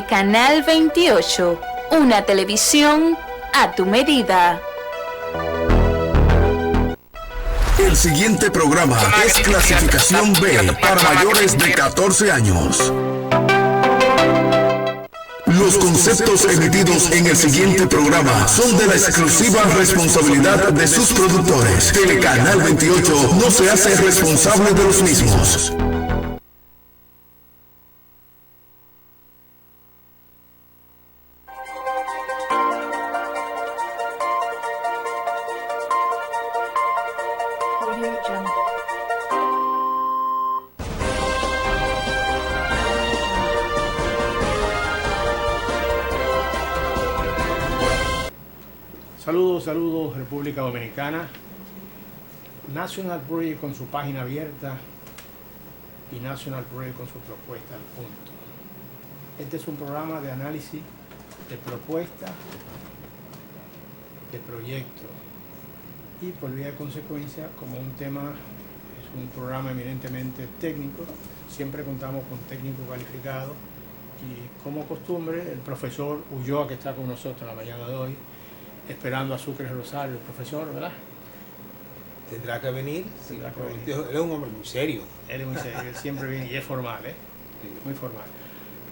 Canal 28, una televisión a tu medida. El siguiente programa es clasificación B para mayores de 14 años. Los conceptos emitidos en el siguiente programa son de la exclusiva responsabilidad de sus productores. Telecanal 28 no se hace responsable de los mismos. Saludos República Dominicana. National Project con su página abierta y National Project con su propuesta al punto. Este es un programa de análisis de propuestas, de proyectos y por vía de consecuencia, como un tema es un programa eminentemente técnico, siempre contamos con técnicos calificados y como costumbre el profesor Ulloa, que está con nosotros la mañana de hoy, esperando a Sucre Rosario, el profesor, ¿verdad? Tendrá que venir. Sí, él es un hombre muy serio. Él es muy serio, él siempre viene y es formal, muy formal.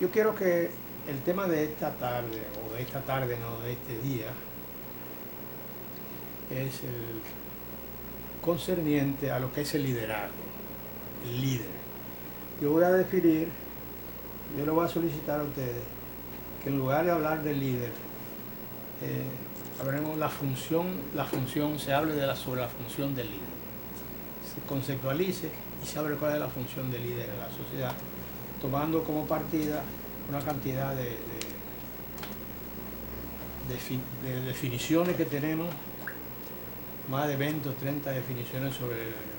Yo quiero que el tema de esta tarde, o de esta tarde, no, de este día, es el concerniente a lo que es el liderazgo, el líder. Yo voy a definir, yo le voy a solicitar a ustedes que en lugar de hablar del líder, hablemos la función, se hable sobre la función del líder, se conceptualice y se hable cuál es la función del líder en la sociedad, tomando como partida una cantidad de definiciones que tenemos, más de 20 o 30 definiciones sobre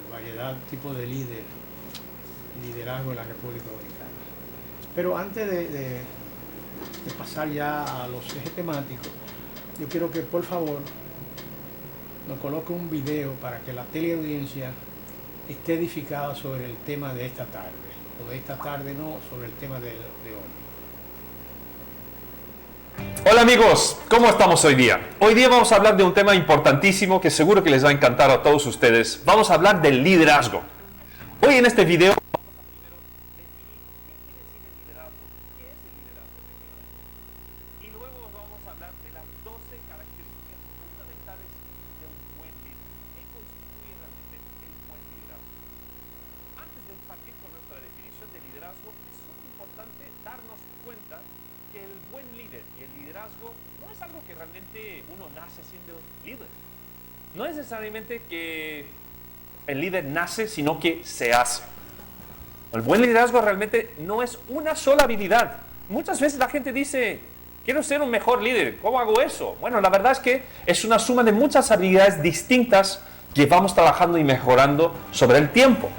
variedad, tipo de liderazgo en la República Dominicana. Pero antes de pasar ya a los ejes temáticos, yo quiero que por favor nos coloque un video para que la teleaudiencia esté edificada sobre el tema de esta tarde, o de esta tarde no, sobre el tema de hoy. Hola amigos, ¿cómo estamos hoy día? Hoy día vamos a hablar de un tema importantísimo que seguro que les va a encantar a todos ustedes. Vamos a hablar del liderazgo. Hoy en este video no es necesariamente que el líder nace, sino que se hace. El buen liderazgo realmente no es una sola habilidad. Muchas veces la gente dice, quiero ser un mejor líder, ¿cómo hago eso? Bueno, la verdad es que es una suma de muchas habilidades distintas que vamos trabajando y mejorando sobre el tiempo.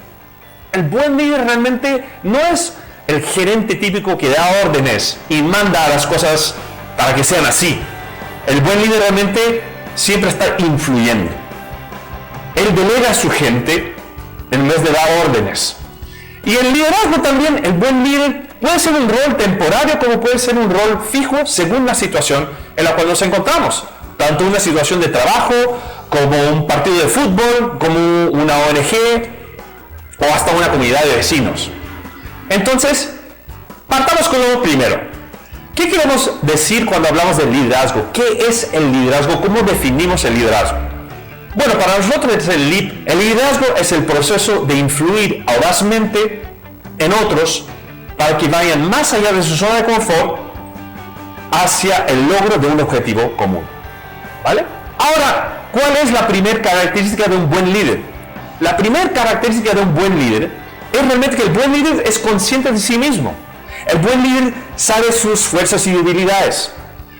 El buen líder realmente no es el gerente típico que da órdenes y manda las cosas para que sean así. El buen líder realmente siempre está influyendo. Él delega a su gente en vez de dar órdenes. Y el liderazgo también, el buen líder, puede ser un rol temporario como puede ser un rol fijo según la situación en la cual nos encontramos. Tanto una situación de trabajo, como un partido de fútbol, como una ONG, o hasta una comunidad de vecinos. Entonces, partamos con lo primero. ¿Qué queremos decir cuando hablamos del liderazgo? ¿Qué es el liderazgo? ¿Cómo definimos el liderazgo? Bueno, para nosotros el liderazgo es el proceso de influir audazmente en otros para que vayan más allá de su zona de confort hacia el logro de un objetivo común. ¿Vale? Ahora, ¿cuál es la primera característica de un buen líder? La primera característica de un buen líder es realmente que el buen líder es consciente de sí mismo. El buen líder sabe sus fuerzas y debilidades,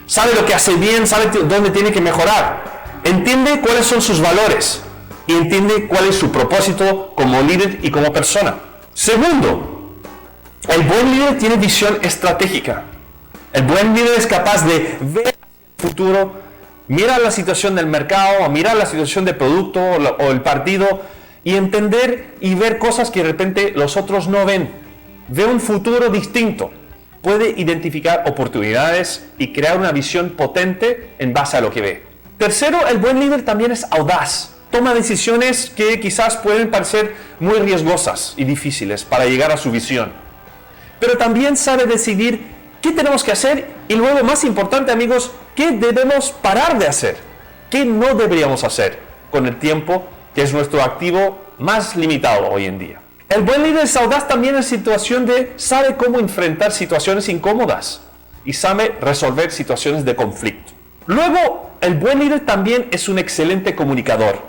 sabe lo que hace bien, sabe dónde tiene que mejorar, entiende cuáles son sus valores y entiende cuál es su propósito como líder y como persona. Segundo, el buen líder tiene visión estratégica. El buen líder es capaz de ver hacia el futuro, mirar la situación del mercado, mirar la situación del producto o el partido y entender y ver cosas que de repente los otros no ven. Ve un futuro distinto. puede identificar oportunidades y crear una visión potente en base a lo que ve. Tercero, el buen líder también es audaz. Toma decisiones que quizás pueden parecer muy riesgosas y difíciles para llegar a su visión. Pero también sabe decidir qué tenemos que hacer y luego, más importante, amigos, qué debemos parar de hacer, qué no deberíamos hacer con el tiempo, que es nuestro activo más limitado hoy en día. El buen líder es audaz también en situación de sabe cómo enfrentar situaciones incómodas y sabe resolver situaciones de conflicto. Luego, el buen líder también es un excelente comunicador.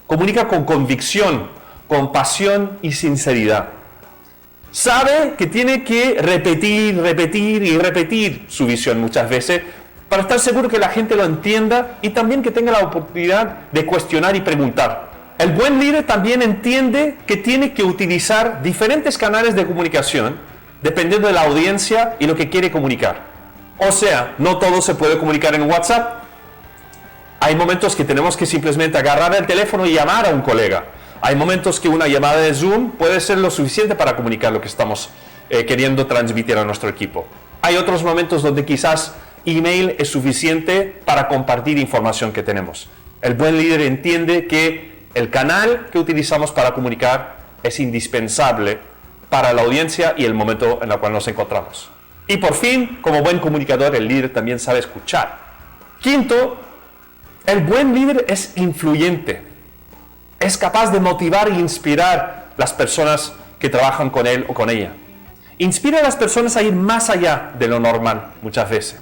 Comunica con convicción, con pasión y sinceridad. Sabe que tiene que repetir su visión muchas veces para estar seguro que la gente lo entienda y también que tenga la oportunidad de cuestionar y preguntar. El buen líder también entiende que tiene que utilizar diferentes canales de comunicación dependiendo de la audiencia y lo que quiere comunicar. O sea, no todo se puede comunicar en WhatsApp. Hay momentos que tenemos que simplemente agarrar el teléfono y llamar a un colega. Hay momentos que una llamada de Zoom puede ser lo suficiente para comunicar lo que estamos queriendo transmitir a nuestro equipo. Hay otros momentos donde quizás email es suficiente para compartir información que tenemos. El buen líder entiende que el canal que utilizamos para comunicar es indispensable para la audiencia y el momento en el cual nos encontramos. Y por fin, como buen comunicador, el líder también sabe escuchar. Quinto, el buen líder es influyente. Es capaz de motivar e inspirar a las personas que trabajan con él o con ella. Inspira a las personas a ir más allá de lo normal muchas veces.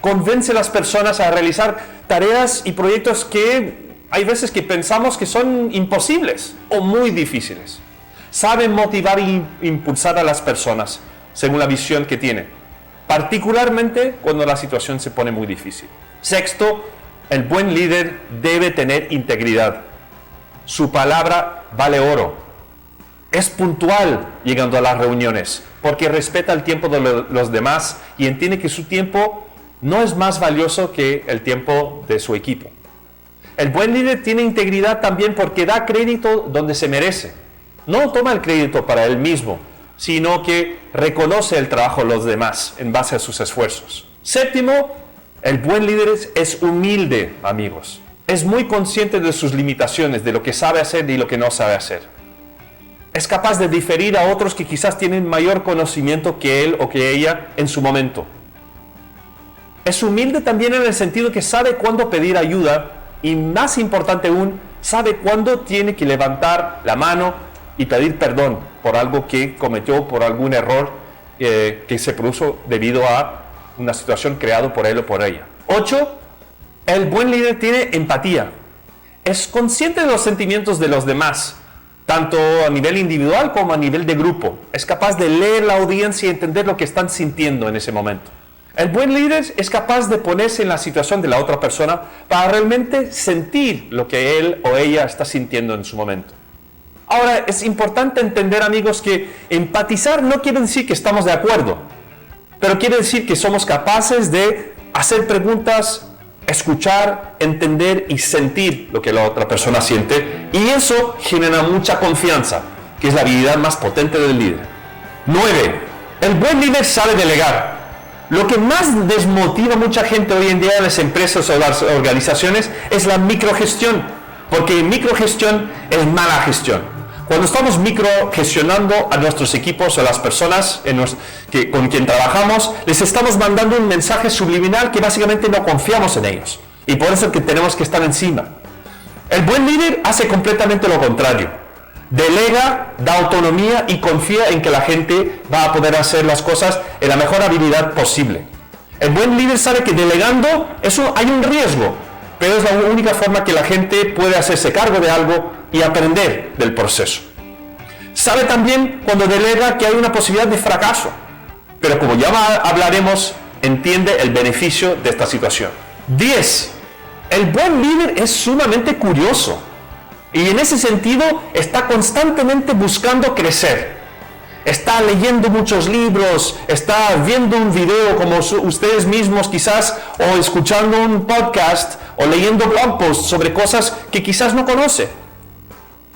Convence a las personas a realizar tareas y proyectos que hay veces que pensamos que son imposibles o muy difíciles. Sabe motivar e impulsar a las personas según la visión que tiene, particularmente cuando la situación se pone muy difícil. Sexto, el buen líder debe tener integridad. Su palabra vale oro. Es puntual llegando a las reuniones porque respeta el tiempo de los demás y entiende que su tiempo no es más valioso que el tiempo de su equipo. El buen líder tiene integridad también porque da crédito donde se merece. No toma el crédito para él mismo, sino que reconoce el trabajo de los demás en base a sus esfuerzos. Séptimo, el buen líder es humilde, amigos. Es muy consciente de sus limitaciones, de lo que sabe hacer y lo que no sabe hacer. Es capaz de diferir a otros que quizás tienen mayor conocimiento que él o que ella en su momento. Es humilde también en el sentido que sabe cuándo pedir ayuda y, más importante aún, sabe cuándo tiene que levantar la mano y pedir perdón por algo que cometió, por algún error que se produjo debido a una situación creada por él o por ella. 8. El buen líder tiene empatía. Es consciente de los sentimientos de los demás, tanto a nivel individual como a nivel de grupo. Es capaz de leer la audiencia y entender lo que están sintiendo en ese momento. El buen líder es capaz de ponerse en la situación de la otra persona para realmente sentir lo que él o ella está sintiendo en su momento. Ahora, es importante entender, amigos, que empatizar no quiere decir que estamos de acuerdo, pero quiere decir que somos capaces de hacer preguntas, escuchar, entender y sentir lo que la otra persona siente, y eso genera mucha confianza, que es la habilidad más potente del líder. 9. El buen líder sabe delegar. Lo que más desmotiva a mucha gente hoy en día en las empresas o las organizaciones es la microgestión, porque microgestión es mala gestión. Cuando estamos microgestionando a nuestros equipos o a las personas con quien trabajamos, les estamos mandando un mensaje subliminal que básicamente no confiamos en ellos. Y por eso es que tenemos que estar encima. El buen líder hace completamente lo contrario. Delega, da autonomía y confía en que la gente va a poder hacer las cosas en la mejor habilidad posible. El buen líder sabe que delegando hay un riesgo, pero es la única forma que la gente puede hacerse cargo de algo y aprender del proceso. Sabe también cuando delega que hay una posibilidad de fracaso, pero como ya hablaremos, entiende el beneficio de esta situación. 10. El buen líder es sumamente curioso y en ese sentido está constantemente buscando crecer. Está leyendo muchos libros, está viendo un video como ustedes mismos quizás, o escuchando un podcast, o leyendo blog posts sobre cosas que quizás no conoce.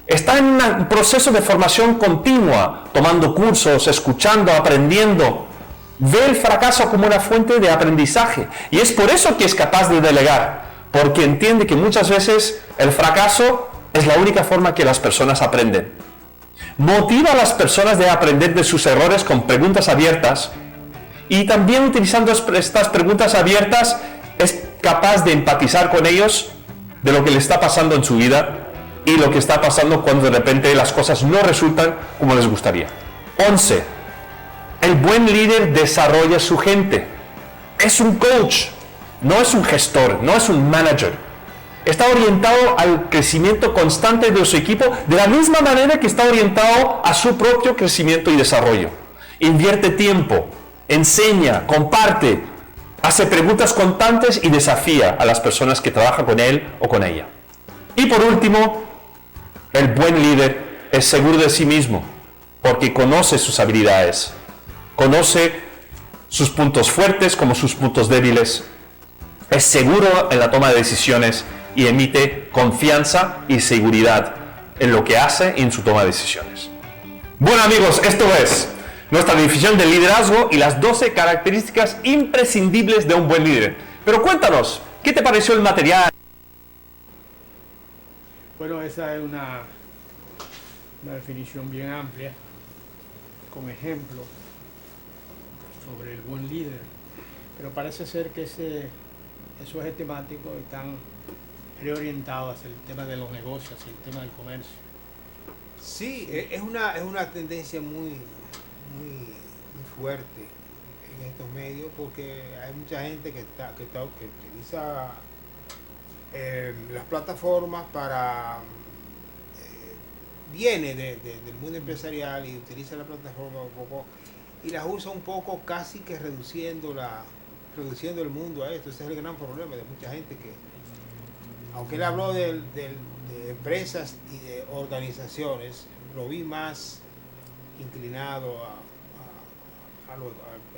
Está en un proceso de formación continua, tomando cursos, escuchando, aprendiendo. Ve el fracaso como una fuente de aprendizaje. Y es por eso que es capaz de delegar. Porque entiende que muchas veces el fracaso es la única forma que las personas aprenden. Motiva a las personas de aprender de sus errores con preguntas abiertas. Y también utilizando estas preguntas abiertas es capaz de empatizar con ellos de lo que le está pasando en su vida y lo que está pasando cuando de repente las cosas no resultan como les gustaría. 11. El buen líder desarrolla su gente. Es un coach, no es un gestor, no es un manager. Está orientado al crecimiento constante de su equipo de la misma manera que está orientado a su propio crecimiento y desarrollo. Invierte tiempo, enseña, comparte, hace preguntas constantes y desafía a las personas que trabajan con él o con ella. Y por último, el buen líder es seguro de sí mismo porque conoce sus habilidades, conoce sus puntos fuertes como sus puntos débiles, es seguro en la toma de decisiones y emite confianza y seguridad en lo que hace y en su toma de decisiones. Bueno amigos, esto es nuestra definición del liderazgo y las 12 características imprescindibles de un buen líder. Pero cuéntanos, ¿qué te pareció el material? Bueno, esa es una definición bien amplia, con ejemplos sobre el buen líder. Pero parece ser que esos ejes temáticos están reorientados hacia el tema de los negocios, hacia el tema del comercio. Sí, es una tendencia muy fuerte en estos medios porque hay mucha gente que utiliza las plataformas para viene del mundo empresarial y utiliza la plataforma un poco y las usa un poco casi que reduciendo el mundo a esto. Ese es el gran problema de mucha gente que, aunque él habló de empresas y de organizaciones, lo vi más inclinado a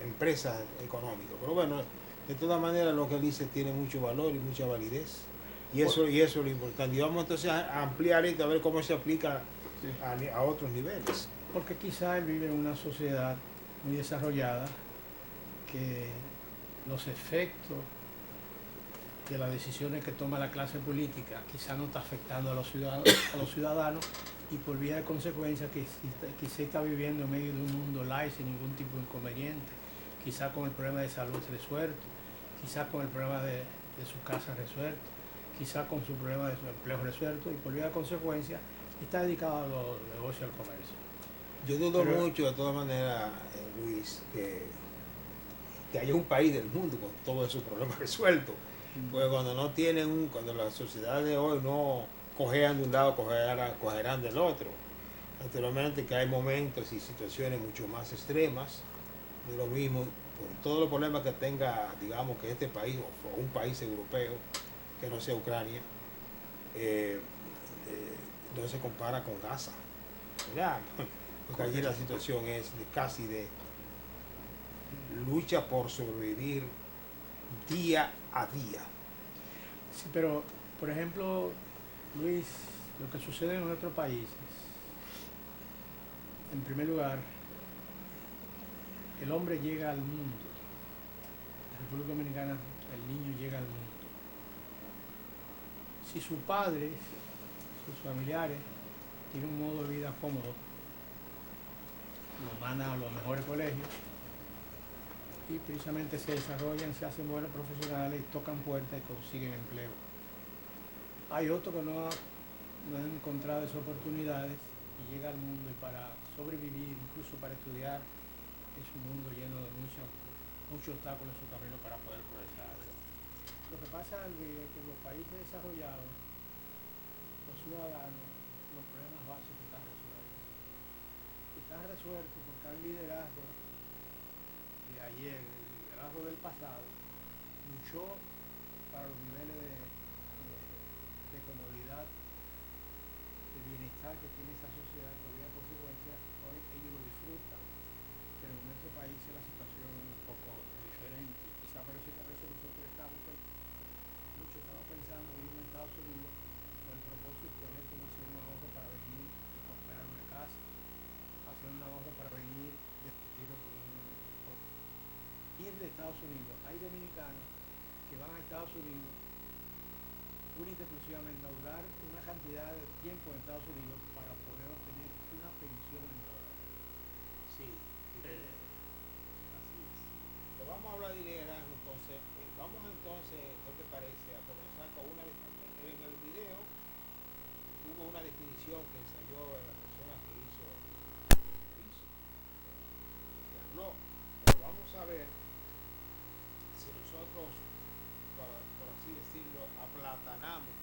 empresas económicas. Pero bueno, de todas maneras lo que él dice tiene mucho valor y mucha validez. Y eso es lo importante. Y vamos entonces a ampliar esto, a ver cómo se aplica a otros niveles. Porque quizá él vive en una sociedad muy desarrollada que los efectos de las decisiones que toma la clase política quizá no está afectando a los ciudadanos y por vía de consecuencia quizá está viviendo en medio de un mundo light sin ningún tipo de inconveniente, quizá con el problema de salud resuelto, quizá con el problema de su casa resuelto, quizá con su problema de su empleo resuelto y por vía de consecuencia está dedicado a los negocios y al comercio. Yo dudo mucho de todas maneras, Luis, que haya un país del mundo con todos esos problemas resueltos. Porque cuando las sociedades de hoy no cojean de un lado, cogerán del otro. Naturalmente que hay momentos y situaciones mucho más extremas de lo mismo, por todos los problemas que tenga, digamos, que este país o un país europeo, que no sea Ucrania, no se compara con Gaza, ¿verdad? Porque allí la situación es casi de lucha por sobrevivir día a día. Sí, pero, por ejemplo, Luis, lo que sucede en nuestros países, en primer lugar, el hombre llega al mundo. En la República Dominicana, el niño llega al mundo. Si sus padres, sus familiares, tienen un modo de vida cómodo, lo mandan a los mejores colegios y precisamente se desarrollan, se hacen buenos profesionales y tocan puertas y consiguen empleo. Hay otros que no han encontrado esas oportunidades y llega al mundo y para sobrevivir, incluso para estudiar, es un mundo lleno de muchos obstáculos en su camino para poder progresar. Lo que pasa es que en los países desarrollados, los ciudadanos, los problemas básicos están resueltos. Están resueltos porque hay liderazgo de ayer, el liderazgo del pasado, luchó para los niveles de comodidad, de bienestar que tiene esa sociedad, por vía de consecuencia, hoy ellos lo disfrutan. Pero en nuestro país la situación es un poco diferente. Quizá por eso que a veces nosotros estamos pensando en ir a Estados Unidos con el propósito de ver cómo hacer un ahorro para venir y comprar una casa, hacer un ahorro para venir y discutirlo con un de Estados Unidos. Hay dominicanos que van a Estados Unidos única y exclusivamente a durar una cantidad de tiempo en Estados Unidos para poder obtener una pensión en dólares. Sí. Así es. Pues vamos a hablar de liderazgo entonces. Vamos entonces, ¿qué te parece? A comenzar con en el video hubo una definición que ensayó la persona que habló. Pero vamos a ver si nosotros, por así decirlo, aplatanamos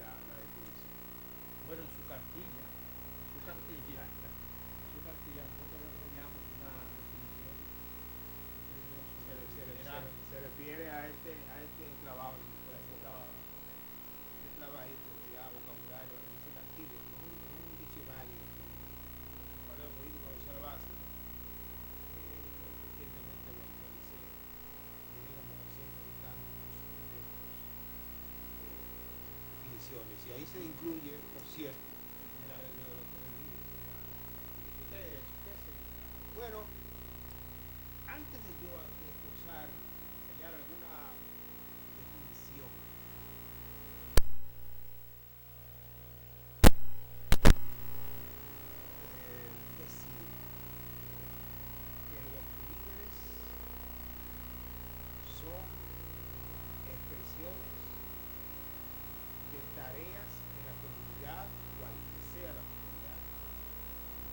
la definición. Bueno, en su cartilla nosotros le enseñamos una definición Se refiere a este trabajo, este trabajito ya vocabulario, dice cartilla, un diccionario, vocabulario político de la base, recientemente lo actualicé, tiene como 200 y tantos definiciones, y ahí se incluye, por cierto, bueno, antes de yo esbozar, enseñar alguna definición, decir que los líderes son expresiones de tareas en la comunidad, cual que sea la comunidad,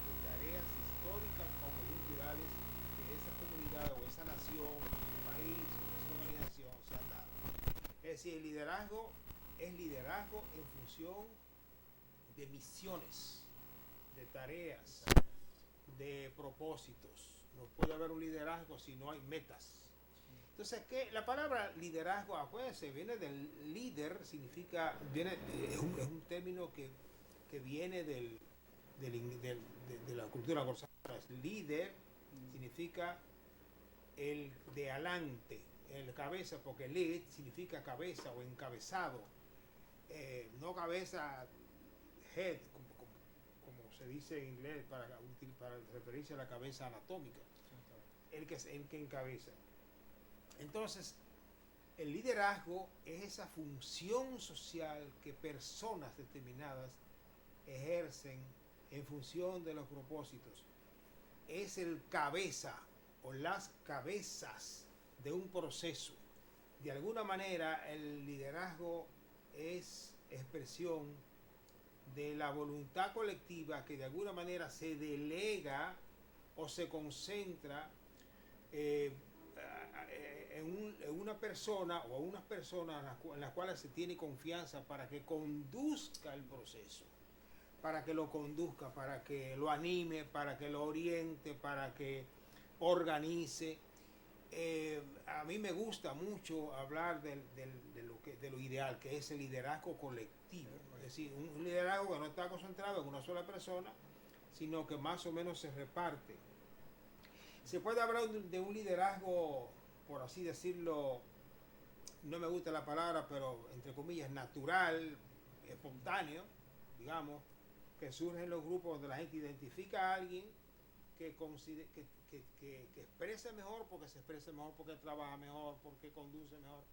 de tareas históricas o culturales que esa comunidad o esa nación, ese país, esa organización se han dado. Es decir, el liderazgo es liderazgo en función de misiones, de tareas, de propósitos. No puede haber un liderazgo si no hay metas. Entonces, ¿qué? La palabra liderazgo, acuérdense, viene del líder, significa, es un término que viene de la cultura anglosaxona. Líder significa el de adelante, el cabeza, porque lead significa cabeza o encabezado, no cabeza, head, como se dice en inglés para referirse a la cabeza anatómica, el que encabeza. Entonces, el liderazgo es esa función social que personas determinadas ejercen en función de los propósitos. Es el cabeza o las cabezas de un proceso. De alguna manera, el liderazgo es expresión de la voluntad colectiva que de alguna manera se delega o se concentra en una persona o unas personas en las cuales se tiene confianza para que conduzca el proceso, para que lo conduzca, para que lo anime, para que lo oriente, para que organice. A mí me gusta mucho hablar de lo ideal, que es el liderazgo colectivo. Es decir, un liderazgo que no está concentrado en una sola persona, sino que más o menos se reparte. Se puede hablar de un liderazgo, por así decirlo, no me gusta la palabra, pero entre comillas, natural, espontáneo, digamos, que surge en los grupos donde la gente identifica a alguien que expresa mejor, porque se expresa mejor, porque trabaja mejor, porque conduce mejor,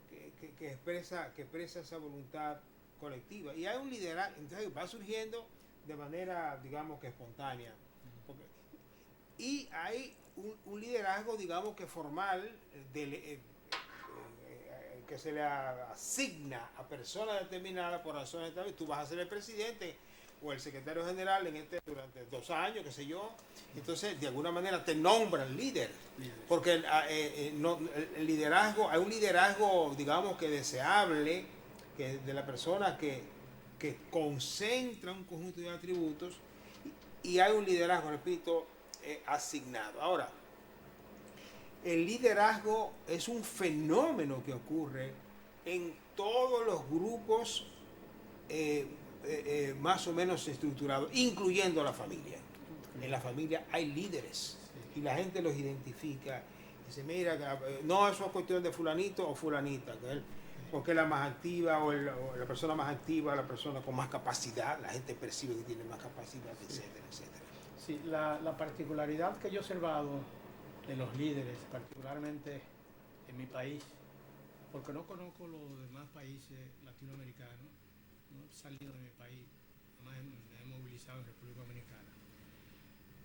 que expresa esa voluntad colectiva. Y hay un liderazgo, entonces va surgiendo de manera, digamos, que espontánea. Y hay un liderazgo, digamos, que formal, que se le asigna a personas determinadas por razones determinadas. Tú vas a ser el presidente o el secretario general durante 2 años, qué sé yo. Entonces, de alguna manera te nombran líder. Porque el liderazgo, hay un liderazgo, digamos, que deseable, que de la persona que concentra un conjunto de atributos, y hay un liderazgo, repito, asignado. Ahora, el liderazgo es un fenómeno que ocurre en todos los grupos más o menos estructurados, incluyendo la familia. En la familia hay líderes y la gente los identifica. Dice, mira, no, eso es cuestión de fulanito o fulanita, porque es la más activa o la persona más activa, la persona con más capacidad, la gente percibe que tiene más capacidad, etcétera, etcétera. Sí, la particularidad que yo he observado de los líderes, particularmente en mi país, porque no conozco los demás países latinoamericanos, no he salido de mi país, además me he movilizado en República Dominicana.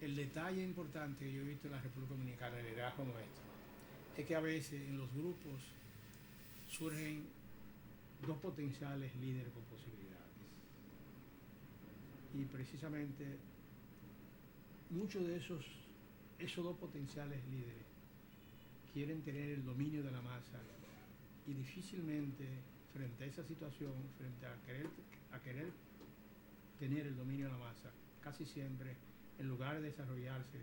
El detalle importante que yo he visto en la República Dominicana, el liderazgo nuestro, es que a veces en los grupos surgen dos potenciales líderes con posibilidades. Y precisamente muchos de esos dos potenciales líderes quieren tener el dominio de la masa y difícilmente frente a esa situación, frente a querer tener el dominio de la masa, casi siempre en lugar de desarrollarse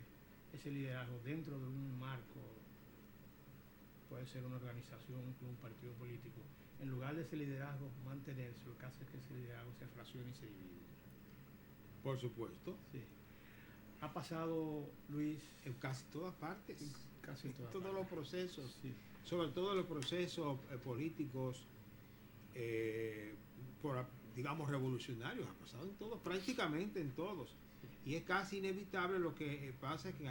ese liderazgo dentro de un marco, puede ser una organización, un club, un partido político, en lugar de ese liderazgo mantenerse, lo que hace es que ese liderazgo se fraccione y se divide. Por supuesto. Sí. Ha pasado, Luis, En casi todas partes. casi todas todos los procesos, Sí. sobre todo los procesos políticos, digamos, revolucionarios, ha pasado en todos, prácticamente en todos. Y es casi inevitable. Lo que pasa es que en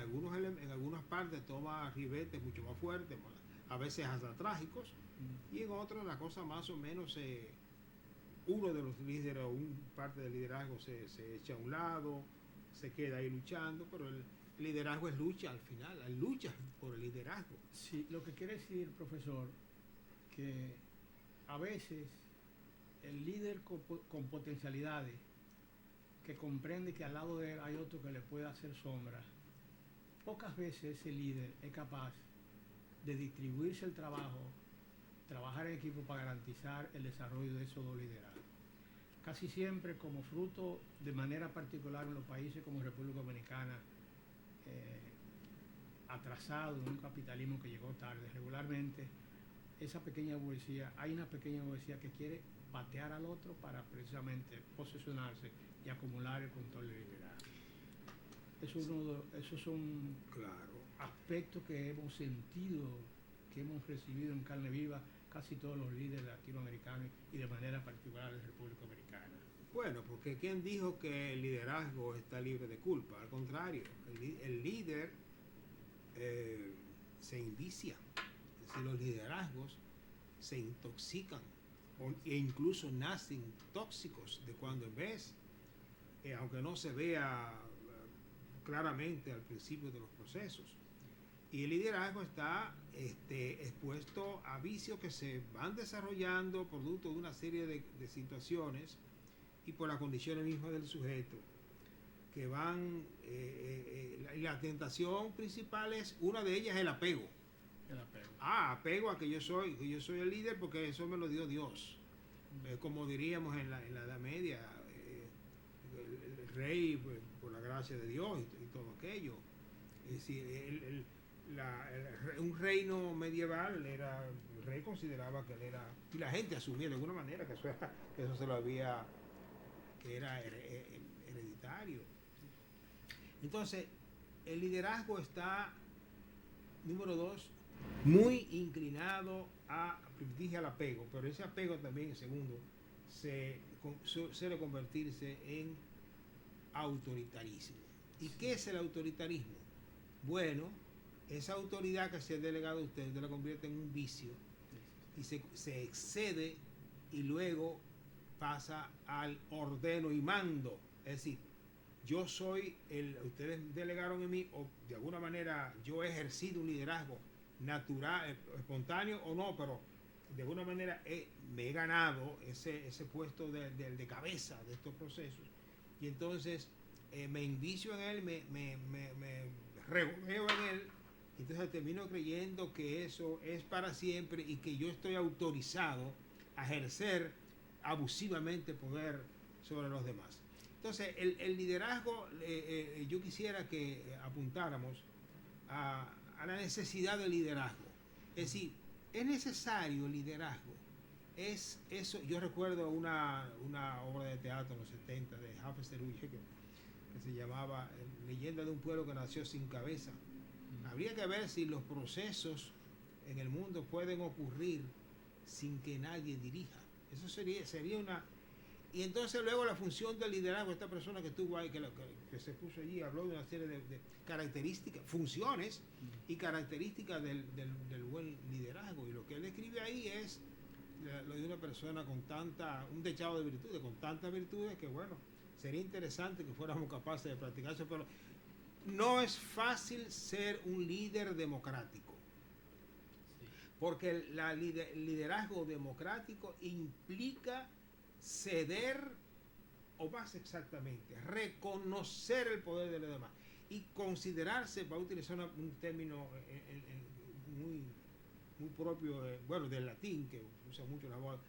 algunas partes toma ribetes mucho más fuertes, a veces hasta trágicos, y en otros la cosa más o menos uno de los líderes o un parte del liderazgo se echa a un lado, se queda ahí luchando, pero el liderazgo es lucha al final, hay lucha por el liderazgo. Sí, lo que quiere decir, profesor, que a veces el líder con potencialidades, que comprende que al lado de él hay otro que le puede hacer sombra, pocas veces ese líder es capaz de distribuirse el trabajo, trabajar en equipo para garantizar el desarrollo de esos dos liderazgos. Casi siempre, como fruto de manera particular en los países como República Dominicana, atrasado en un capitalismo que llegó tarde, regularmente esa pequeña burguesía, hay una pequeña burguesía que quiere patear al otro para precisamente posesionarse y acumular el control del liderazgo. Esos son Claro. aspectos que hemos sentido, que hemos recibido en carne viva casi todos los líderes latinoamericanos y de manera particular de República Dominicana. Bueno, porque ¿quién dijo que el liderazgo está libre de culpa? Al contrario, el líder se envicia. Es decir, los liderazgos se intoxican e incluso nacen tóxicos de cuando en vez, aunque no se vea claramente al principio de los procesos. Y el liderazgo está expuesto a vicios que se van desarrollando producto de una serie de situaciones y por las condiciones mismas del sujeto, que van, la tentación principal es, una de ellas es el apego. El apego. Apego a que yo soy el líder porque eso me lo dio Dios. Como diríamos en la Edad Media, el rey por la gracia de Dios y todo aquello. Es decir, un reino medieval el rey consideraba que él era, y la gente asumía de alguna manera que eso se lo había, que era hereditario. Entonces, el liderazgo está, número 2, muy inclinado dije al apego, pero ese apego también, segundo, suele convertirse en autoritarismo. ¿Y qué es el autoritarismo? Bueno, esa autoridad que se ha delegado a usted la convierte en un vicio y se excede y luego pasa al ordeno y mando. Es decir, yo soy ustedes delegaron en mí, o de alguna manera yo he ejercido un liderazgo natural, espontáneo o no, pero de alguna manera me he ganado ese puesto de cabeza de estos procesos. Y entonces me envicio en él, me regodeo en él. Entonces termino creyendo que eso es para siempre y que yo estoy autorizado a ejercer abusivamente poder sobre los demás. Entonces el liderazgo, yo quisiera que apuntáramos a la necesidad del liderazgo. Es decir, es necesario el liderazgo. Es eso. Yo recuerdo una obra de teatro en los 70 de Jafet Cerulle que se llamaba Leyenda de un pueblo que nació sin cabeza. Habría que ver si los procesos en el mundo pueden ocurrir sin que nadie dirija. Eso sería una... Y entonces luego la función del liderazgo, esta persona que estuvo ahí, que se puso allí, habló de una serie de características, funciones y características del buen liderazgo. Y lo que él escribe ahí es lo de una persona con un techado de virtudes, con tantas virtudes que bueno, sería interesante que fuéramos capaces de practicar eso, pero no es fácil ser un líder democrático. Porque el liderazgo democrático implica ceder, o más exactamente, reconocer el poder de los demás y considerarse, para utilizar un término muy propio del latín, que usa mucho la voz,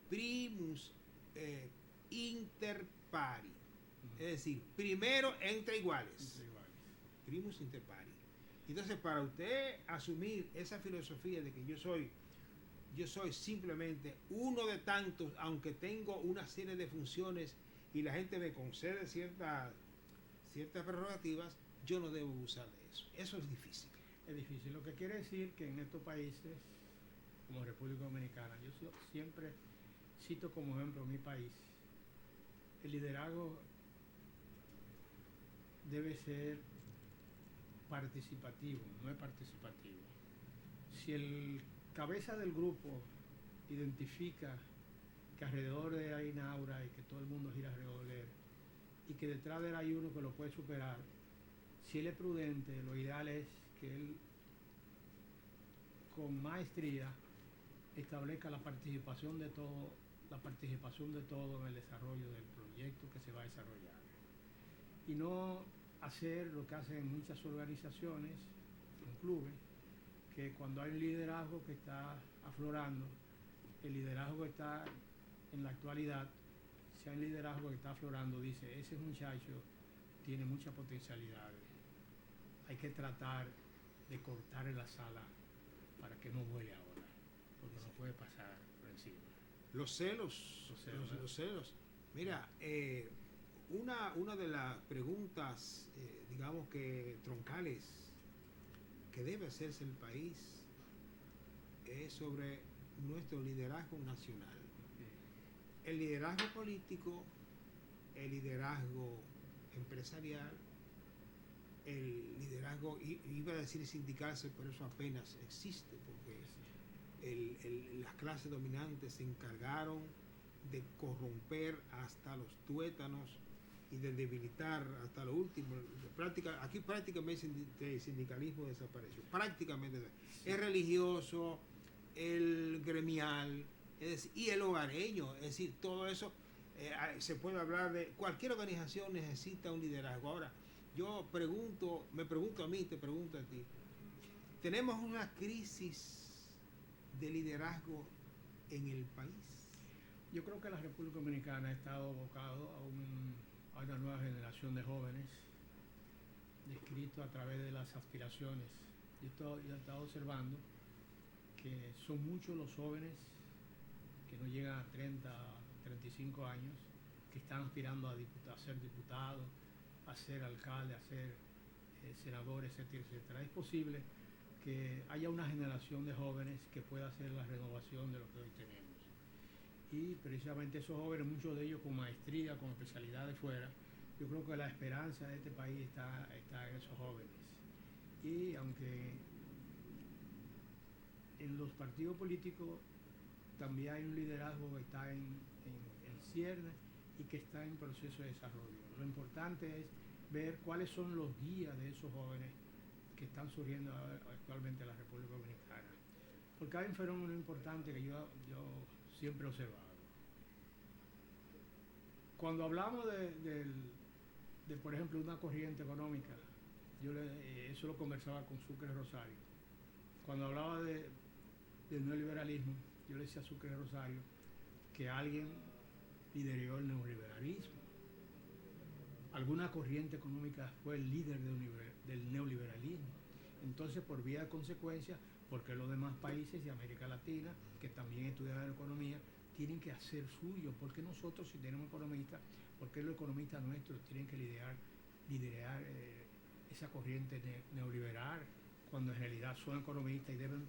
primus inter pares, es decir, primero entre iguales. Primus inter pares. Entonces, para usted asumir esa filosofía de que yo soy simplemente uno de tantos, aunque tengo una serie de funciones y la gente me concede ciertas prerrogativas, yo no debo usar de eso. Eso es difícil. Es difícil. Lo que quiere decir que en estos países, como República Dominicana, yo siempre cito como ejemplo mi país, el liderazgo debe ser participativo, no es participativo. Si el cabeza del grupo identifica que alrededor de él hay una aura y que todo el mundo gira alrededor de él y que detrás de él hay uno que lo puede superar, si él es prudente, lo ideal es que él con maestría establezca la participación de todo en el desarrollo del proyecto que se va a desarrollar y no hacer lo que hacen muchas organizaciones, en clubes, que cuando hay un liderazgo que está aflorando, el liderazgo que está en la actualidad, si hay un liderazgo que está aflorando, dice, ese muchacho tiene muchas potencialidades, hay que tratar de cortarle la sala para que no vuele ahora, porque no puede pasar por encima. Los celos. Mira, una de las preguntas, digamos que troncales, que debe hacerse el país es sobre nuestro liderazgo nacional. El liderazgo político, el liderazgo empresarial, el liderazgo, iba a decir sindical, pero eso apenas existe, porque las clases dominantes se encargaron de corromper hasta los tuétanos y de debilitar hasta lo último. Aquí prácticamente el sindicalismo desapareció. Prácticamente. El religioso, el gremial, es decir, y el hogareño. Es decir, todo eso se puede hablar de. Cualquier organización necesita un liderazgo. Ahora, me pregunto a mí, te pregunto a ti. ¿Tenemos una crisis de liderazgo en el país? Yo creo que la República Dominicana ha estado abocado a una nueva generación de jóvenes, descrito a través de las aspiraciones. Yo he estado observando que son muchos los jóvenes que no llegan a 30, 35 años, que están aspirando a ser diputados, a ser alcalde, a ser senador, etcétera, etcétera. Es posible que haya una generación de jóvenes que pueda hacer la renovación de lo que hoy tenemos. Y precisamente esos jóvenes, muchos de ellos con maestría, con especialidades fuera, yo creo que la esperanza de este país está en esos jóvenes. Y aunque en los partidos políticos también hay un liderazgo que está en cierne y que está en proceso de desarrollo. Lo importante es ver cuáles son los guías de esos jóvenes que están surgiendo actualmente en la República Dominicana. Porque hay un fenómeno importante que yo siempre he observado. Cuando hablamos de por ejemplo, una corriente económica, eso lo conversaba con Sucre Rosario. Cuando hablaba del neoliberalismo, yo le decía a Sucre Rosario que alguien lideró el neoliberalismo. Alguna corriente económica fue el líder del neoliberalismo. Entonces, por vía de consecuencia, porque los demás países de América Latina, que también estudian economía, tienen que hacer suyo? Porque nosotros, si tenemos economistas, porque los economistas nuestros tienen que liderar esa corriente neoliberal, cuando en realidad son economistas y deben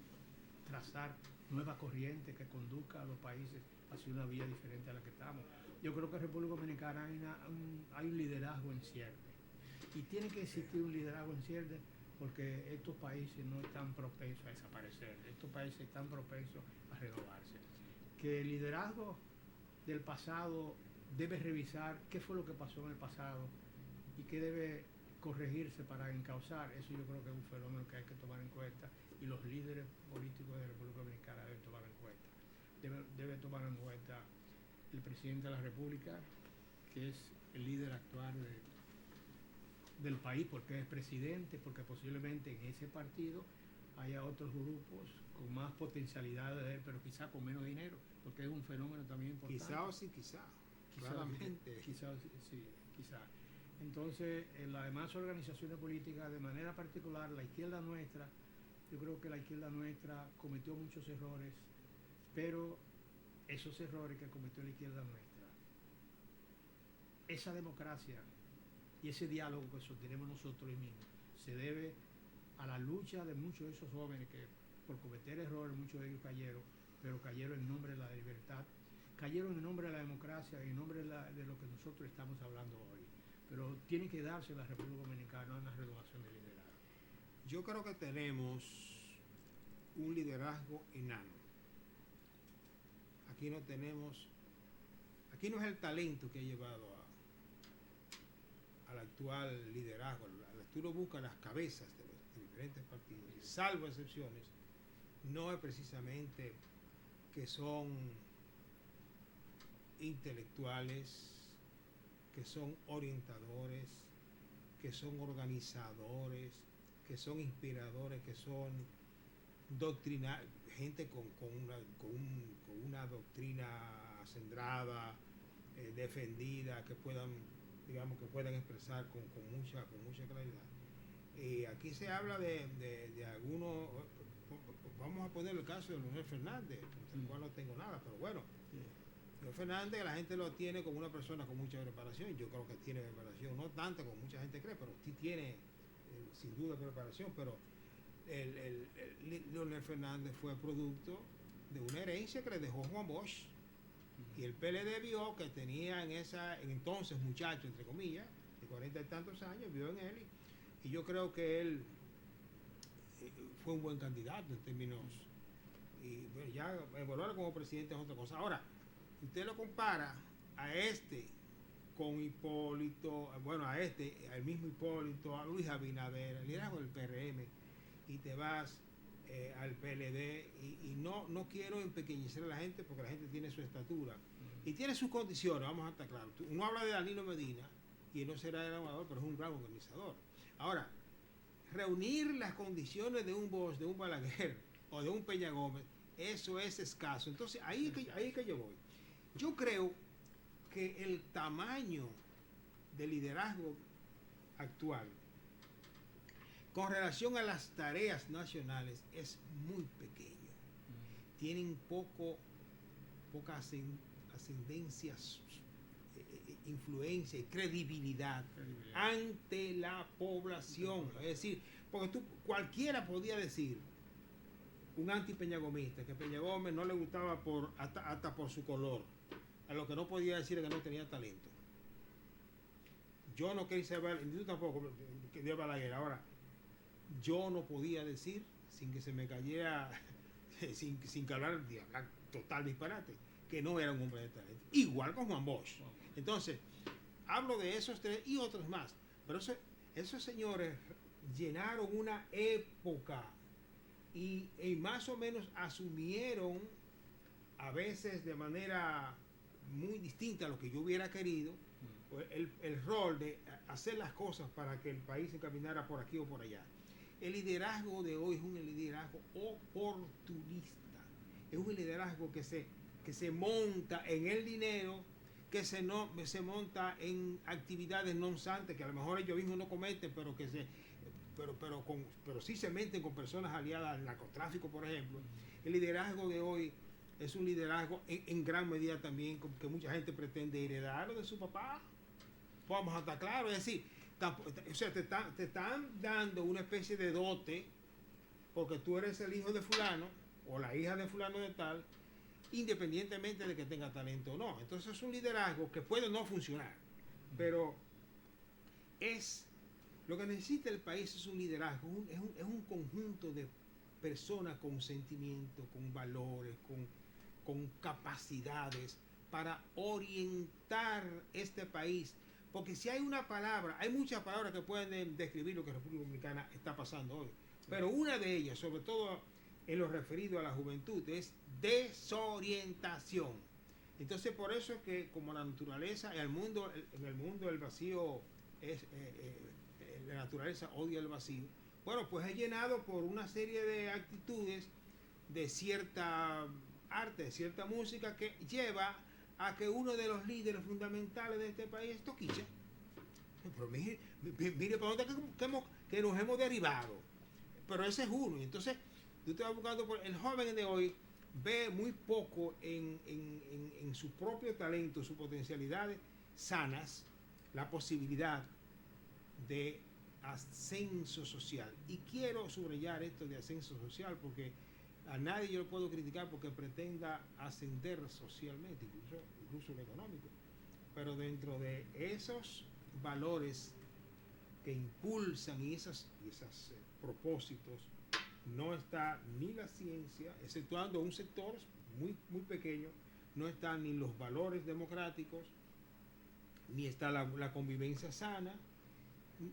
trazar nuevas corrientes que conduzcan a los países hacia una vía diferente a la que estamos? Yo creo que en República Dominicana hay un liderazgo en cierre. Y tiene que existir un liderazgo en cierre porque estos países no están propensos a desaparecer. Estos países están propensos a renovarse. Que el liderazgo del pasado debe revisar qué fue lo que pasó en el pasado y qué debe corregirse para encauzar. Eso yo creo que es un fenómeno que hay que tomar en cuenta y los líderes políticos de la República Dominicana deben tomar en cuenta. Debe tomar en cuenta el presidente de la República, que es el líder actual del país, porque es presidente, porque posiblemente en ese partido haya otros grupos con más potencialidad de él, pero quizá con menos dinero, porque es un fenómeno también importante. Quizá o sí, claramente. Quizá, sí, quizá. Entonces, en las demás organizaciones políticas, de manera particular, la izquierda nuestra, yo creo que la izquierda nuestra cometió muchos errores, pero esos errores que cometió la izquierda nuestra, esa democracia y ese diálogo que sostenemos nosotros mismos, se debe a la lucha de muchos de esos jóvenes que por cometer errores, muchos de ellos cayeron, pero cayeron en nombre de la libertad, cayeron en nombre de la democracia, en nombre de lo que nosotros estamos hablando hoy. Pero tiene que darse en la República Dominicana una renovación de liderazgo. Yo creo que tenemos un liderazgo enano. Aquí no es el talento que ha llevado al actual liderazgo. Tú lo buscas las cabezas de los diferentes partidos, y salvo excepciones, no es precisamente que son intelectuales, que son orientadores, que son organizadores, que son inspiradores, que son gente con una doctrina acendrada, defendida, que puedan expresar con mucha claridad. Aquí se habla de algunos, vamos a poner el caso de Leonel Fernández, del cual no tengo nada, pero bueno, Leonel Fernández la gente lo tiene como una persona con mucha preparación. Yo creo que tiene preparación, no tanta como mucha gente cree, pero sí tiene sin duda preparación. Pero Leonel Fernández fue producto de una herencia que le dejó Juan Bosch, y el PLD vio que tenía en entonces muchacho, entre comillas, de 40 y tantos años, vio en él, y yo creo que él fue un buen candidato en términos, y bueno, ya evaluarlo como presidente es otra cosa. Ahora, usted lo compara a con Hipólito, bueno, al mismo Hipólito, a Luis Abinader, el liderazgo del PRM, y te vas al PLD, y no quiero empequeñecer a la gente, porque la gente tiene su estatura y tiene sus condiciones, vamos a estar claros. Uno habla de Danilo Medina, y él no será el amador, pero es un gran organizador. Ahora, reunir las condiciones de un Bosch, de un Balaguer o de un Peña Gómez, eso es escaso. Entonces, ahí es que yo voy. Yo creo que el tamaño del liderazgo actual con relación a las tareas nacionales es muy pequeño. Tienen poca ascendencia, influencia y credibilidad ante la población. Es decir, porque cualquiera podía decir, un anti-peñagomista, que Peña Gómez no le gustaba hasta por su color. A lo que no podía decir es que no tenía talento. Yo no quise ver, ni tú tampoco, que dio Balaguer. Ahora, yo no podía decir, sin que se me cayera, sin que hablar total disparate, que no era un hombre de talento. Igual con Juan Bosch. Entonces, hablo de esos tres y otros más. Pero esos señores llenaron una época y más o menos asumieron, a veces de manera muy distinta a lo que yo hubiera querido, el rol de hacer las cosas para que el país se encaminara por aquí o por allá. El liderazgo de hoy es un liderazgo oportunista. Es un liderazgo que se monta en el dinero, que se monta en actividades non santas que a lo mejor ellos mismos no cometen, pero sí se meten con personas aliadas al narcotráfico, por ejemplo. El liderazgo de hoy es un liderazgo en gran medida también que mucha gente pretende heredarlo de su papá. Vamos a estar claros, es decir, te están dando una especie de dote porque tú eres el hijo de fulano o la hija de fulano de tal, independientemente de que tenga talento o no. Entonces es un liderazgo que puede no funcionar, pero es lo que necesita el país, es un liderazgo, es un conjunto de personas con sentimientos, con valores, con capacidades para orientar este país. Porque si hay una palabra, hay muchas palabras que pueden describir lo que República Dominicana está pasando hoy, pero una de ellas, sobre todo en lo referido a la juventud, es desorientación. Entonces por eso es que como la naturaleza, en el mundo el vacío es, la naturaleza odia el vacío, bueno, pues es llenado por una serie de actitudes de cierta arte, de cierta música que lleva a que uno de los líderes fundamentales de este país es Toquicha. Pero mire para dónde que nos hemos derivado. Pero ese es uno. Y entonces, tú te vas buscando por el joven de hoy ve muy poco en su propio talento, sus potencialidades sanas, la posibilidad de ascenso social. Y quiero subrayar esto de ascenso social porque a nadie yo lo puedo criticar porque pretenda ascender socialmente, incluso lo económico. Pero dentro de esos valores que impulsan y esos propósitos, no está ni la ciencia, exceptuando un sector muy, muy pequeño, no están ni los valores democráticos, ni está la convivencia sana,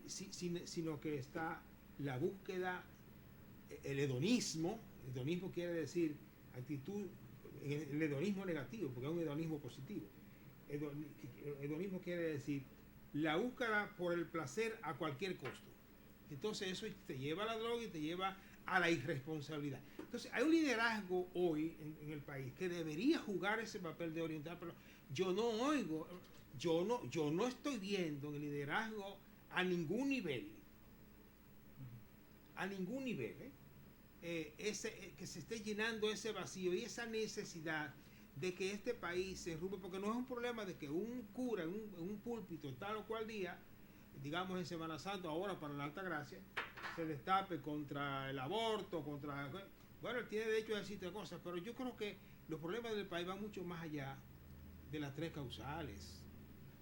sino que está la búsqueda, el hedonismo. Hedonismo quiere decir actitud, el hedonismo negativo, porque es un hedonismo positivo. Hedonismo quiere decir la búsqueda por el placer a cualquier costo. Entonces eso te lleva a la droga y te lleva a la irresponsabilidad. Entonces hay un liderazgo hoy en el país que debería jugar ese papel de orientar, pero yo no oigo, yo no estoy viendo en el liderazgo a ningún nivel, que se esté llenando ese vacío y esa necesidad de que este país se enrumbe, porque no es un problema de que un cura en un púlpito tal o cual día, digamos en Semana Santa, ahora para la Alta Gracia, se destape contra el aborto, bueno, él tiene derecho a decirte cosas, pero yo creo que los problemas del país van mucho más allá de las tres causales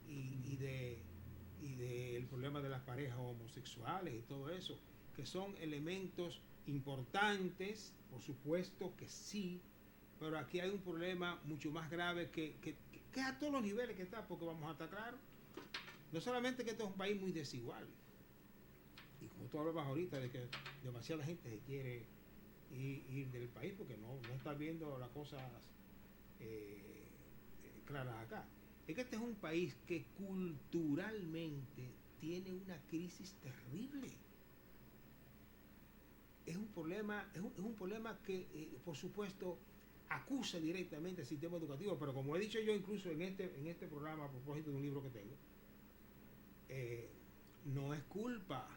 y del problema de las parejas homosexuales y todo eso, que son elementos importantes, por supuesto que sí, pero aquí hay un problema mucho más grave que a todos los niveles que está, porque vamos a estar claros, no solamente que este es un país muy desigual, y como tú hablabas ahorita de que demasiada gente se quiere ir del país porque no está viendo las cosas claras acá. Es que este es un país que culturalmente tiene una crisis terrible. Es un problema que, por supuesto, acusa directamente al sistema educativo, pero como he dicho yo incluso en este programa a propósito de un libro que tengo, no es culpa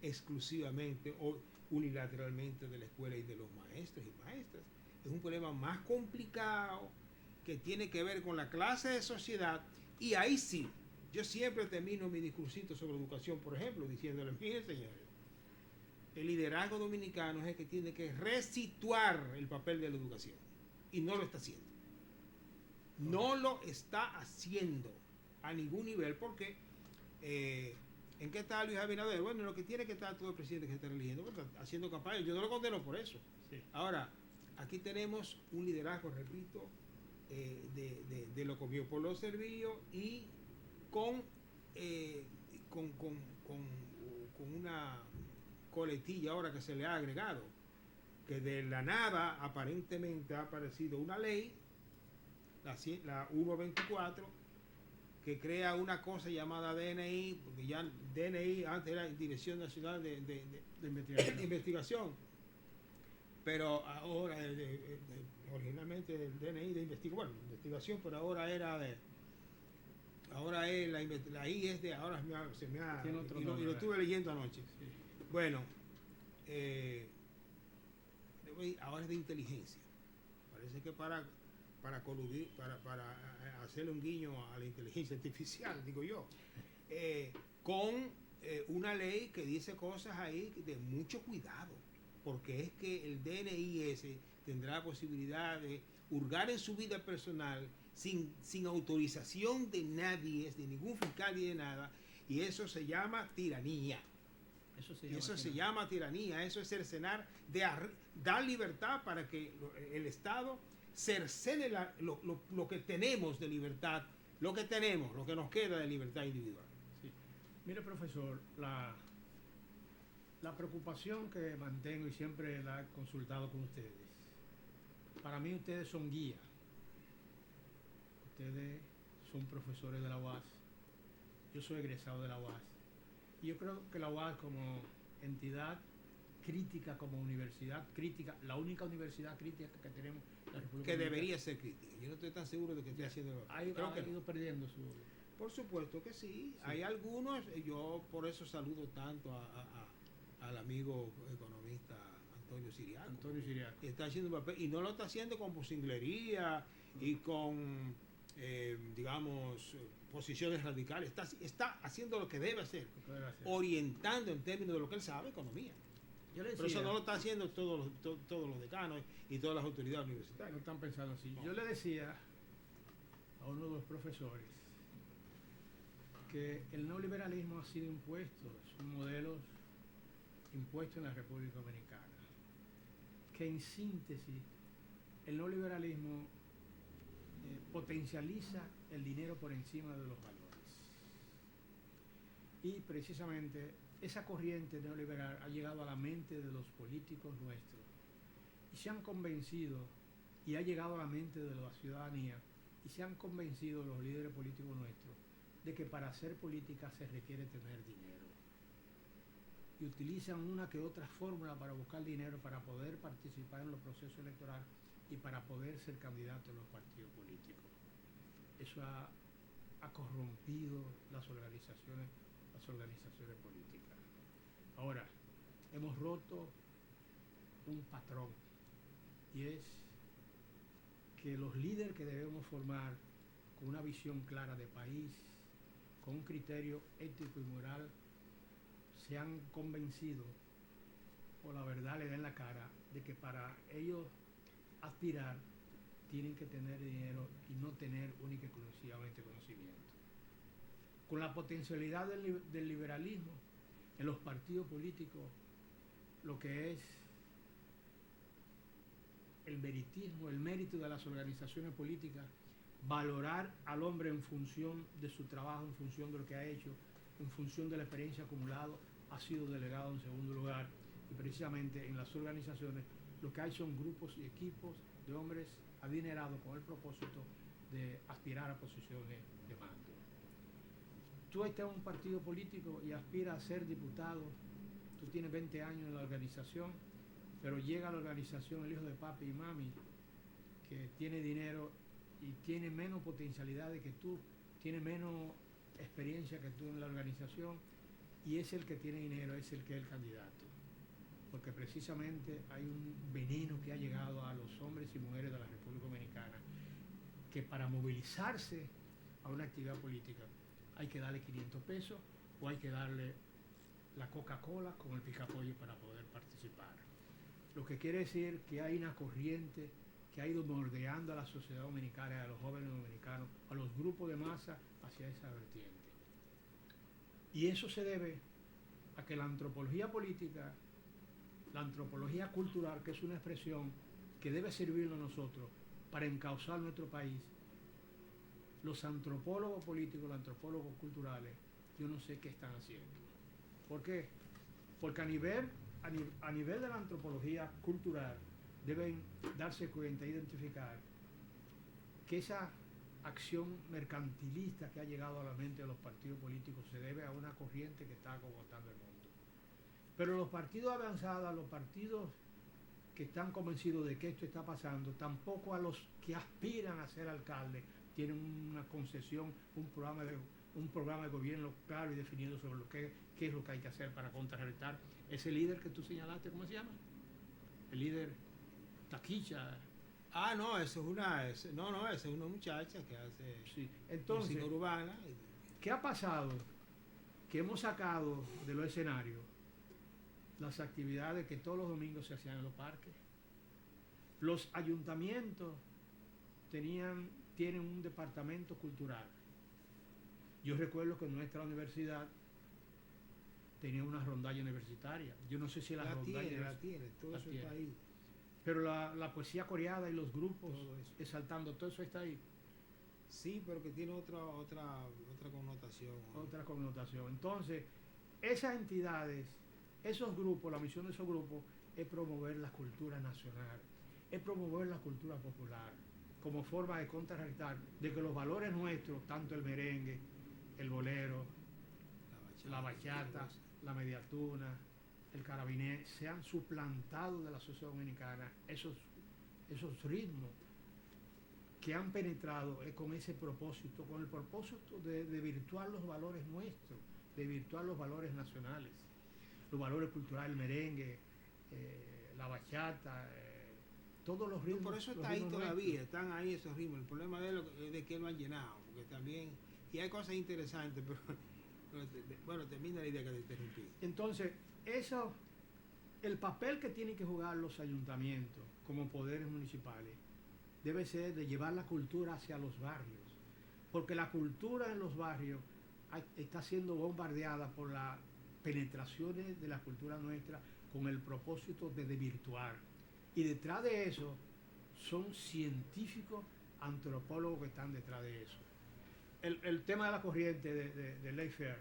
exclusivamente o unilateralmente de la escuela y de los maestros y maestras. Es un problema más complicado que tiene que ver con la clase de sociedad, y ahí sí, yo siempre termino mi discursito sobre educación, por ejemplo, diciéndole, miren señores, el liderazgo dominicano es el que tiene que resituar el papel de la educación, y no lo está haciendo. No lo está haciendo a ningún nivel, porque ¿en qué está Luis Abinader? Bueno, lo que tiene que estar todo el presidente que se está eligiendo, porque está haciendo campaña. Yo no lo condeno por eso. Sí. Ahora, aquí tenemos un liderazgo, repito, de lo comido por lo servido, y con una coletilla ahora que se le ha agregado, que de la nada aparentemente ha aparecido una ley, la 124, que crea una cosa llamada DNI, porque ya DNI antes era Dirección Nacional de Investigación, pero ahora originalmente el DNI de investigación, pero ahora es la I es de, ahora se me ha, y lo estuve leyendo anoche. Sí. Bueno, ahora es de inteligencia. Parece que para coludir, para hacerle un guiño a la inteligencia artificial, digo yo, con una ley que dice cosas ahí de mucho cuidado, porque es que el DNIS tendrá la posibilidad de hurgar en su vida personal sin autorización de nadie, de ningún fiscal y de nada, y eso se llama tiranía. Eso se llama tiranía, eso es cercenar, dar libertad para que el Estado cercene lo que tenemos de libertad, lo que nos queda de libertad individual. Sí. Mire, profesor, la preocupación que mantengo y siempre la he consultado con ustedes, para mí ustedes son guías, ustedes son profesores de la UAS, yo soy egresado de la UAS. Y yo creo que la UAS como entidad crítica, como universidad crítica, la única universidad crítica que tenemos en la República Que Dominicana, debería ser crítica. Yo no estoy tan seguro de que esté haciendo... ha ido perdiendo su... Por supuesto que sí. Hay algunos, yo por eso saludo tanto al amigo economista Antonio Siriaco. Está haciendo un papel, y no lo está haciendo con posinglería y con... digamos, posiciones radicales. Está haciendo lo que debe hacer, orientando en términos de lo que él sabe, economía. Yo le decía, pero eso no lo están haciendo todos los decanos y todas las autoridades universitarias. No están pensando así. No. Yo le decía a uno de los profesores que el neoliberalismo ha sido impuesto, son modelos impuestos en la República Dominicana. Que en síntesis, el neoliberalismo potencializa el dinero por encima de los valores. Y precisamente esa corriente neoliberal ha llegado a la mente de los políticos nuestros y se han convencido, y ha llegado a la mente de la ciudadanía, y se han convencido los líderes políticos nuestros de que para hacer política se requiere tener dinero. Y utilizan una que otra fórmula para buscar dinero para poder participar en los procesos electorales y para poder ser candidato en los partidos políticos. Eso ha corrompido las organizaciones políticas. Ahora, hemos roto un patrón, y es que los líderes que debemos formar con una visión clara de país, con un criterio ético y moral, se han convencido, o la verdad le da en la cara, de que para ellos aspirar tienen que tener dinero y no tener única y exclusivamente conocimiento. Con la potencialidad del liberalismo en los partidos políticos, lo que es el meritismo, el mérito de las organizaciones políticas, valorar al hombre en función de su trabajo, en función de lo que ha hecho, en función de la experiencia acumulada, ha sido delegado en segundo lugar. Y precisamente en las organizaciones lo que hay son grupos y equipos de hombres adinerados con el propósito de aspirar a posiciones de mando. Tú estás en un partido político y aspiras a ser diputado, tú tienes 20 años en la organización, pero llega a la organización el hijo de papi y mami que tiene dinero y tiene menos potencialidades que tú, tiene menos experiencia que tú en la organización, y es el que tiene dinero, es el que es el candidato. Porque precisamente hay un veneno que ha llegado a los hombres y mujeres de la República Dominicana, que para movilizarse a una actividad política hay que darle 500 pesos o hay que darle la Coca-Cola con el picapollo para poder participar. Lo que quiere decir que hay una corriente que ha ido moldeando a la sociedad dominicana, a los jóvenes dominicanos, a los grupos de masa hacia esa vertiente. Y eso se debe a que la antropología política, la antropología cultural, que es una expresión que debe servirnos a nosotros para encauzar nuestro país, los antropólogos políticos, los antropólogos culturales, yo no sé qué están haciendo. ¿Por qué? Porque a nivel de la antropología cultural deben darse cuenta e identificar que esa acción mercantilista que ha llegado a la mente de los partidos políticos se debe a una corriente que está agotando el mundo. Pero los partidos avanzados, los partidos que están convencidos de que esto está pasando, tampoco a los que aspiran a ser alcaldes tienen una concesión, un programa de gobierno claro y definido sobre qué es lo que hay que hacer para contrarrestar ese líder que tú señalaste. ¿Cómo se llama? El líder Taquicha. Ah, no, esa es una muchacha que hace Entonces, música urbana. ¿Qué ha pasado? Que hemos sacado de los escenarios las actividades que todos los domingos se hacían en los parques. Los ayuntamientos tienen un departamento cultural. Yo recuerdo que nuestra universidad tenía una rondalla universitaria. Yo no sé si la tiene, todo eso está ahí. Pero la poesía coreada y los grupos exaltando, todo eso está ahí. Sí, pero que tiene otra connotación. Otra connotación. Entonces, esas entidades, esos grupos, la misión de esos grupos es promover la cultura nacional, es promover la cultura popular, como forma de contrarrestar de que los valores nuestros, tanto el merengue, el bolero, la bachata, la mediatuna, el carabiné, sean suplantados de la sociedad dominicana, esos ritmos que han penetrado con ese propósito, con el propósito de virtuar los valores nuestros, de virtuar los valores nacionales, los valores culturales, el merengue, la bachata, todos los ritmos. No, por eso está ahí todavía, están ahí esos ritmos. El problema es de que lo han llenado, porque también, y hay cosas interesantes, pero bueno, termina la idea que te interrumpí. Entonces, el papel que tienen que jugar los ayuntamientos como poderes municipales debe ser de llevar la cultura hacia los barrios, porque la cultura en los barrios está siendo bombardeada por las penetraciones de la cultura nuestra con el propósito de desvirtuar. Y detrás de eso son científicos, antropólogos que están detrás de eso. El tema de la corriente de Laissez-faire,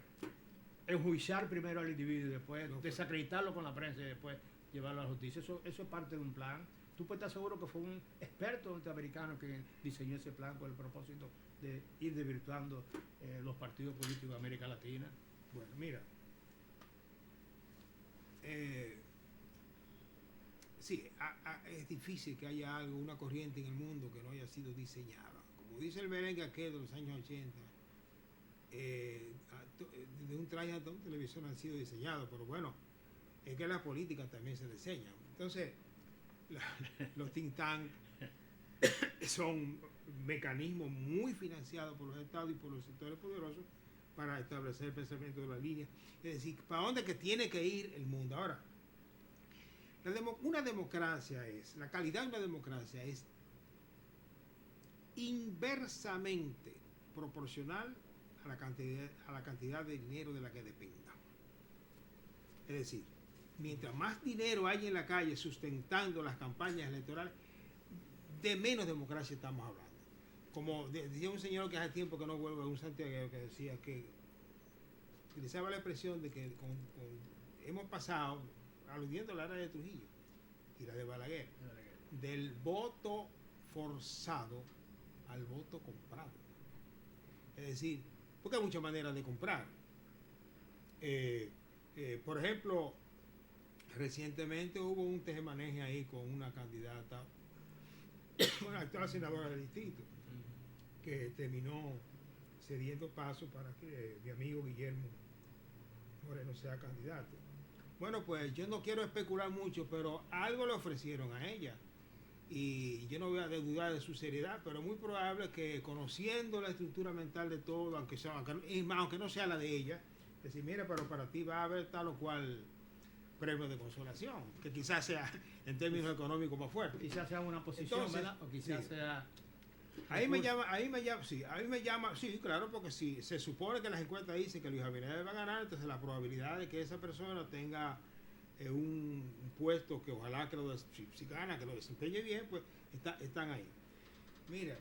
enjuiciar primero al individuo y después desacreditarlo con la prensa y después llevarlo a la justicia, eso es parte de un plan. Tú puedes estar seguro que fue un experto norteamericano que diseñó ese plan con el propósito de ir desvirtuando los partidos políticos de América Latina. Bueno, mira, sí, es difícil que haya una corriente en el mundo que no haya sido diseñada. Como dice el merengue aquel de los años 80, de un traje hasta un televisor han sido diseñados, pero bueno, es que las políticas también se diseñan. Entonces, los think tanks son mecanismos muy financiados por los estados y por los sectores poderosos para establecer el pensamiento de la línea. Es decir, ¿para dónde que tiene que ir el mundo? Ahora, una democracia la calidad de una democracia es inversamente proporcional a la cantidad de dinero de la que dependa. Es decir, mientras más dinero hay en la calle sustentando las campañas electorales, de menos democracia estamos hablando. Como decía un señor que hace tiempo que no vuelve, un santiaguero, que decía que utilizaba la expresión de que hemos pasado, aludiendo a la era de Trujillo y la de Balaguer, del voto forzado al voto comprado. Es decir, porque hay muchas maneras de comprar. Por ejemplo, recientemente hubo un tejemaneje ahí con una candidata, una actual senadora del distrito, que terminó cediendo paso para que mi amigo Guillermo Moreno sea candidato. Bueno, pues yo no quiero especular mucho, pero algo le ofrecieron a ella. Y yo no voy a dudar de su seriedad, pero es muy probable que, conociendo la estructura mental de todo, aunque no sea la de ella, decir, mira, pero para ti va a haber tal o cual premio de consolación, que quizás sea en términos económicos más fuerte. Quizás sea una posición, entonces, ¿verdad? O quizás sea... Ahí me llama, sí, claro, porque si se supone que las encuestas dicen que Luis Abinader va a ganar, entonces la probabilidad de que esa persona tenga un puesto que ojalá que si gana, que lo desempeñe bien, pues están ahí. Mira,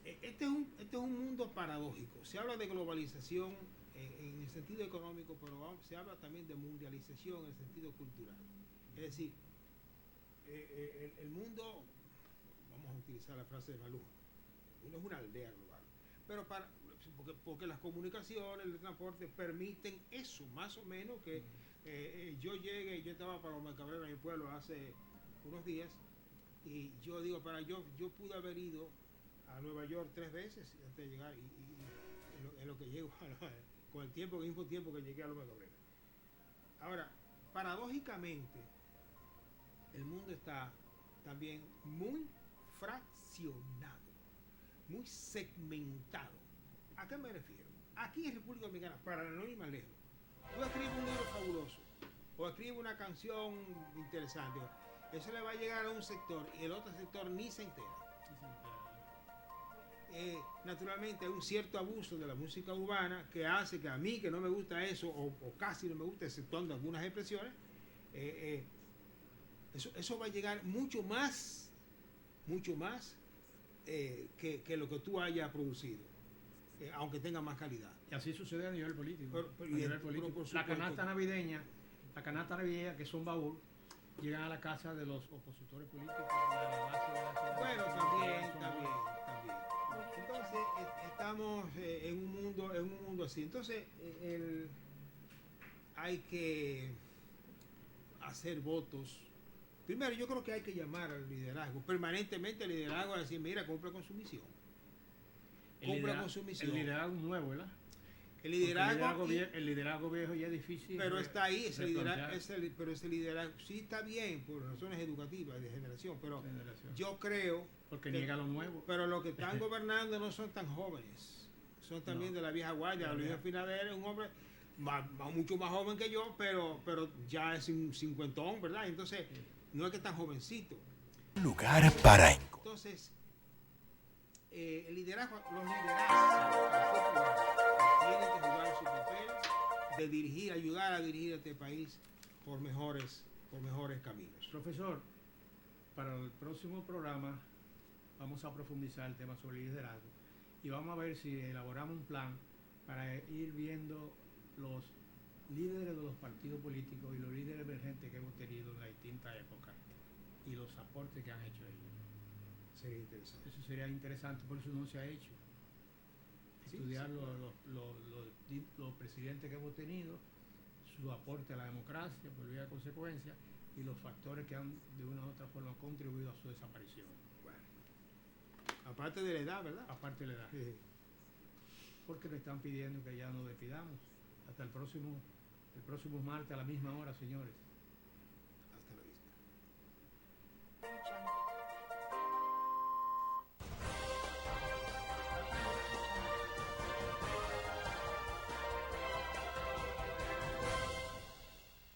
este es un mundo paradójico. Se habla de globalización en el sentido económico, pero se habla también de mundialización en el sentido cultural. Es decir, el mundo, vamos a utilizar la frase de Malú, el mundo es una aldea global, pero porque las comunicaciones, el transporte permiten eso, más o menos, que yo estaba para Loma Cabrera, en mi pueblo, hace unos días, y yo digo, yo pude haber ido a Nueva York 3 veces antes de llegar, y en lo que llego con el mismo tiempo que llegué a Loma Cabrera. Ahora, paradójicamente, el mundo está también muy fraccionado, muy segmentado. ¿A qué me refiero? Aquí en República Dominicana, para no ir más lejos, tú escribes un libro fabuloso, o escribe una canción interesante. Eso le va a llegar a un sector y el otro sector ni se entera. Naturalmente hay un cierto abuso de la música urbana que hace que a mí, que no me gusta eso, o casi no me gusta, exceptuando algunas expresiones, eso va a llegar mucho más que lo que tú hayas producido, aunque tenga más calidad. Y así sucede a nivel político. Pero, A nivel político. por La supuesto. canasta navideña, que son baúl, llegan a la casa de los opositores políticos. Bueno, también. Entonces, estamos en un mundo así. Entonces, hay que hacer votos. Primero, yo creo que hay que llamar al liderazgo, permanentemente al liderazgo, a decir, mira, cumpla con su misión. Cumpla con su misión. El liderazgo nuevo, ¿verdad? El liderazgo viejo ya es difícil. Pero está ahí, pero ese liderazgo sí está bien por razones educativas de generación, pero yo creo porque niega lo nuevo. Pero los que están gobernando no son tan jóvenes, son también de la vieja guardia. Luis Abinader es un hombre mucho más joven que yo, pero ya es un cincuentón, ¿verdad? Entonces no es que tan jovencito. Lugar para entonces el liderazgo, los liderazgos tienen que jugar su papel de dirigir, ayudar a dirigir a este país por mejores caminos. Profesor, para el próximo programa vamos a profundizar el tema sobre liderazgo y vamos a ver si elaboramos un plan para ir viendo los líderes de los partidos políticos y los líderes emergentes que hemos tenido en las distintas épocas y los aportes que han hecho ellos. Sería interesante. Eso sería interesante, por eso no se ha hecho. Estudiar los presidentes que hemos tenido, su aporte a la democracia por vía de consecuencia y los factores que han de una u otra forma contribuido a su desaparición. Bueno, aparte de la edad, ¿verdad? Aparte de la edad. Sí. Porque nos están pidiendo que ya nos despidamos. Hasta el próximo martes a la misma hora, señores. Hasta la vista.